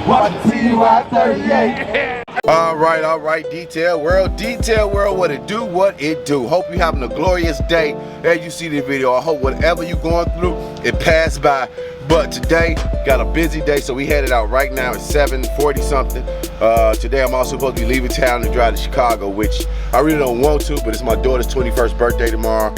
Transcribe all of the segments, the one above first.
Watch the TY38. All right, Detail World, what it do? Hope you having a glorious day as you see this video. I hope whatever you going through, it passed by. But today, got a busy day, so we headed out right now at 7:40 something. Today I'm also supposed to be leaving town to drive to Chicago, which I really don't want to, but it's my daughter's 21st birthday tomorrow.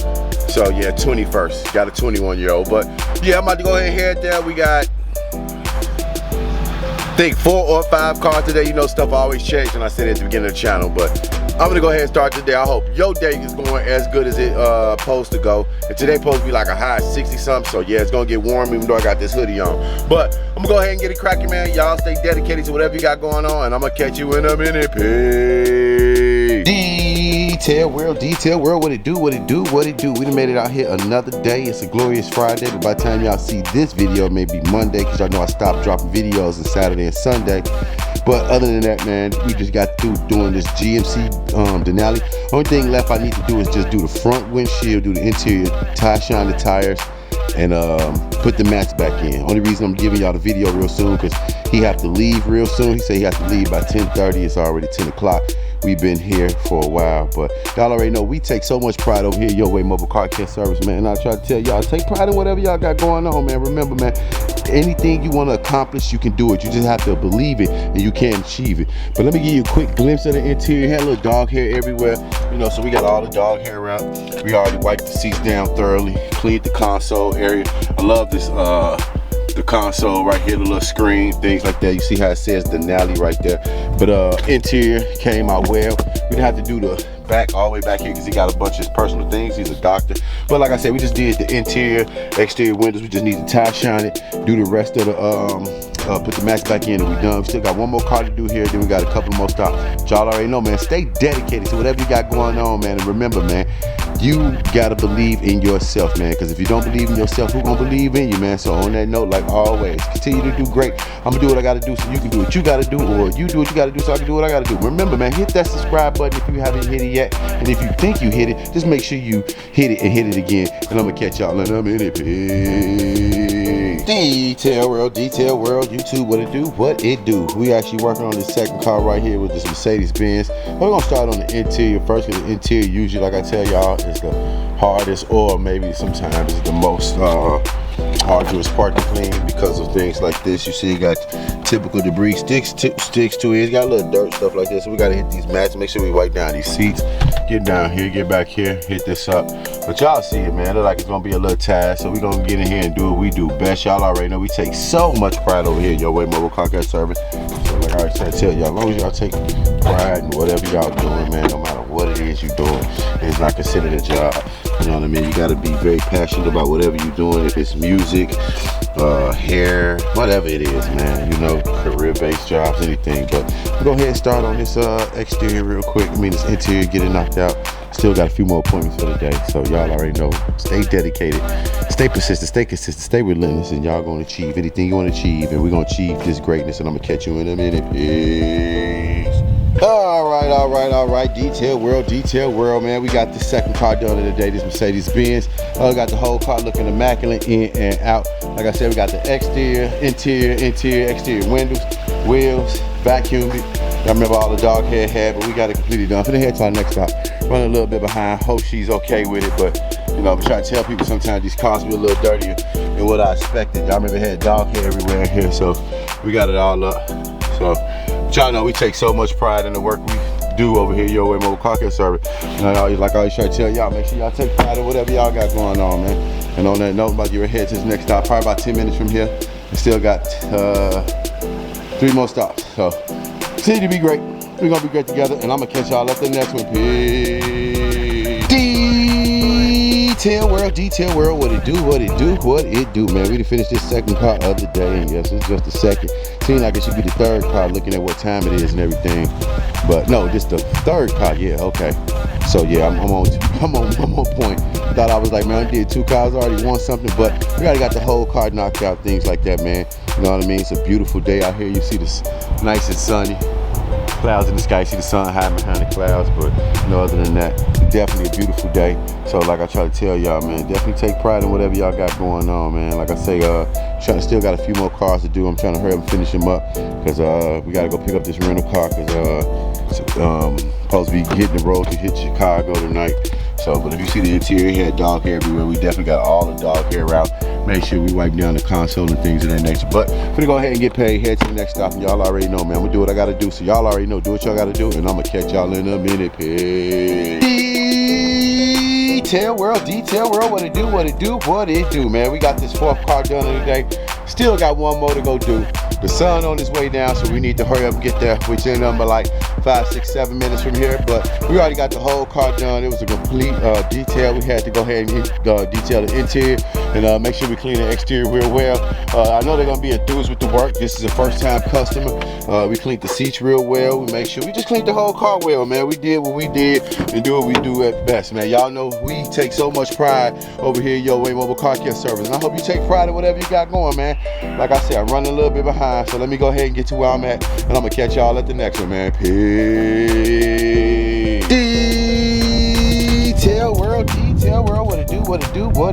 So yeah, 21st, got a 21-year-old. But yeah, I'm about to go ahead and head there. We got, I think 4 or 5 cars today. You know, stuff always changes when I said it at the beginning of the channel, but I'm gonna go ahead and start today. I hope your day is going as good as it supposed to go. And today supposed to be like a high 60 something, so yeah, it's gonna get warm even though I got this hoodie on. But I'm gonna go ahead and get it cracking, man. Y'all stay dedicated to whatever you got going on, and I'm gonna catch you in a minute. Peace. Detail World, what it do? We done made it out here another day. It's a glorious Friday, but by the time y'all see this video, it may be Monday, because y'all know I stopped dropping videos on Saturday and Sunday. But other than that, man, we just got through doing this GMC Denali. Only thing left I need to do is just do the front windshield, do the interior, shine the tires, and put the mats back in. Only reason I'm giving y'all the video real soon, because he have to leave real soon. He said he has to leave by 10:30. It's already 10 o'clock. We've been here for a while, but y'all already know we take so much pride over here, Your Way Mobile Car Care Service, man. And I try to tell y'all, take pride in whatever y'all got going on, man. Remember, man, anything you want to accomplish, you can do it. You just have to believe it, and you can achieve it. But let me give you a quick glimpse of the interior. Had a little dog hair everywhere, you know, so we got all the dog hair around. We already wiped the seats down thoroughly, cleaned the console area. I love this the console right here, the little screen, things like that. You see how it says Denali right there. But interior came out well. We didn't have to do the back all the way back here because he got a bunch of his personal things. He's a doctor. But like I said, we just did the interior, exterior windows. We just need to tie shine it, do the rest of the put the mats back in, and we done. We still got one more car to do here, then we got a couple more stops. Y'all already know, man, stay dedicated to whatever you got going on, man. And remember, man, you gotta believe in yourself, man, because if you don't believe in yourself, who gonna believe in you, man? So on that note, like always, continue to do great. I'm gonna do what I gotta do so you can do what you gotta do, or you do what you gotta do so I can do what I gotta do. Remember, man, hit that subscribe button if you haven't hit it yet, and if you think you hit it, just make sure you hit it and hit it again. And I'm gonna catch y'all in a minute. Peace. Detail World, YouTube, what it do? We actually working on this second car right here with this Mercedes-Benz. We're gonna start on the interior first, because the interior usually, like I tell y'all, is the hardest, or maybe sometimes is the most arduous part to clean because of things like this. You see, you got typical debris sticks to it. It's got a little dirt, stuff like this. So we gotta hit these mats, make sure we wipe down these seats. Get down here, get back here, hit this up. But y'all see it, man. Look like it's gonna be a little task, so we gonna get in here and do what we do best. Y'all already know we take so much pride over here, Your Way Mobile Car Care Service. So like I already tell y'all, as long as y'all take pride in whatever y'all doing, man, no matter what it is you're doing, it's not considered a job. You know what I mean? You gotta be very passionate about whatever you're doing. If it's music, hair, whatever it is, man, you know, career-based jobs, anything. But we'll go ahead and start on this exterior real quick. I mean, this interior, get it knocked out. Still got a few more appointments for the day, so y'all already know. Stay dedicated, stay persistent, stay consistent, stay relentless, and y'all gonna achieve anything you want to achieve, and we're gonna achieve this greatness. And I'm gonna catch you in a minute. Peace. All right, Detail World, man. We got the second car done of the day, this Mercedes-Benz. Got the whole car looking immaculate in and out. Like I said, we got the exterior, interior, exterior windows, wheels, vacuumed it. Y'all remember all the dog hair had, but we got it completely done. Finna head to our next stop. Running a little bit behind. Hope she's okay with it, but you know, I'm trying to tell people sometimes these cars be a little dirtier than what I expected. Y'all remember had dog hair everywhere in here, so we got it all up. So y'all know we take so much pride in the work we do over here, Your Way Mobile Car Care Service. And like I always try to tell y'all, make sure y'all take pride in whatever y'all got going on, man. And on that note, I'm about to get head to this next stop, probably about 10 minutes from here. We still got 3 more stops, so continue to be great. We're gonna be great together, and I'm gonna catch y'all at the next one. Peace. Detail World, what it do, man. We done finished this second car of the day, and yes, it's just the second. Seems like it should be the third car, looking at what time it is and everything. But no, this the third car. Yeah, okay. So yeah, I'm on point. Thought I was like, man, I did 2 cars, already won something, but we already got the whole car knocked out, things like that, man. You know what I mean? It's a beautiful day out here. You see this nice and sunny. clouds in the sky. You see the sun hiding behind the clouds, but you know, other than that, it's definitely a beautiful day. So like I try to tell y'all, man, definitely take pride in whatever y'all got going on, man. Like I say, still got a few more cars to do. I'm trying to hurry up and finish them up because we got to go pick up this rental car because supposed to be hitting the road to hit Chicago tonight. So, but if you see the interior, he had dog hair everywhere. We definitely got all the dog hair out. Make sure we wipe down the console and things of that nature. But we're gonna go ahead and get paid, head to the next stop, and y'all already know, man. I'm gonna do what I gotta do. So y'all already know, do what y'all gotta do, and I'm gonna catch y'all in a minute. Peace. Detail world, what it do, what it do, man. We got this 4th car done today. Still got one more to go do. The sun on his way down, so we need to hurry up and get there, which in number like 5, 6, 7 minutes from here. But we already got the whole car done. It was a complete detail. We had to go ahead and detail the interior and make sure we clean the exterior real well. I know they're gonna be enthused with the work. This is a first-time customer. We cleaned the seats real well. We make sure we just cleaned the whole car well, man. We did what we did and do what we do at best, man. Y'all know we take so much pride over here, Yo Way Mobile Car Care Service, and I hope you take pride in whatever you got going, man. Like I said, I'm running a little bit behind, so let me go ahead and get to where I'm at, and I'm gonna catch y'all at the next one, man. Peace. Detail world, what it do, what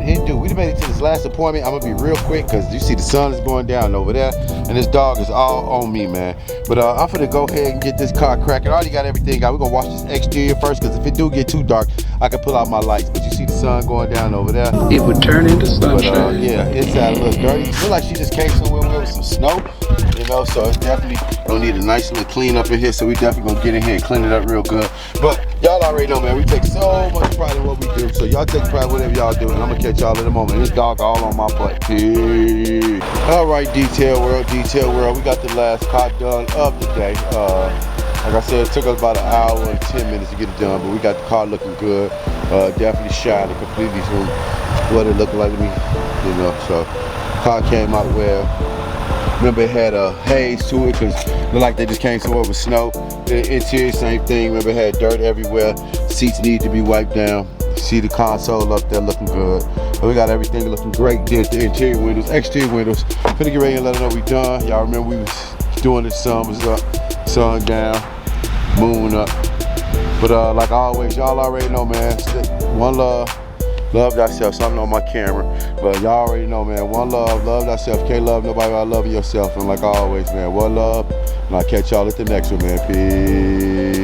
it do. We done made it to this last appointment. I'm gonna be real quick because you see the sun is going down over there, and this dog is all on me, man. But I'm finna go ahead and get this car cracking. I already got everything out. We're gonna wash this exterior first because if it do get too dark, I can pull out my lights. But you see the sun going down over there. It would turn into sunshine. But yeah, inside a little dirty. It looks like she just came somewhere with some snow, you know, so it's definitely gonna need a nice little clean up in here. So we definitely gonna get in here and clean it up real good. But y'all already know, man, we take so much pride in what we do. So y'all take pride in whatever y'all do, and I'm gonna catch y'all in a moment. This dog all on my butt. Peace. All right, detail world, we got the last car done of the day. Like I said, it took us about an hour and 10 minutes to get it done, but we got the car looking good. Definitely shined completely from what it looked like to me, you know. So car came out well. Remember, it had a haze to it because it looked like they just came somewhere with snow. The interior, same thing. Remember, it had dirt everywhere. Seats need to be wiped down. See the console up there looking good. But we got everything looking great. Did the interior windows, exterior windows. Finna get ready and let them know we done. Y'all remember we was doing the sun was up, sun down, moon up. But like always, y'all already know, man. One love. Love thyself. Something on my camera, but y'all already know, man. One love, love thyself. Can't love nobody without loving yourself. And like always, man, one love. And I'll catch y'all at the next one, man. Peace.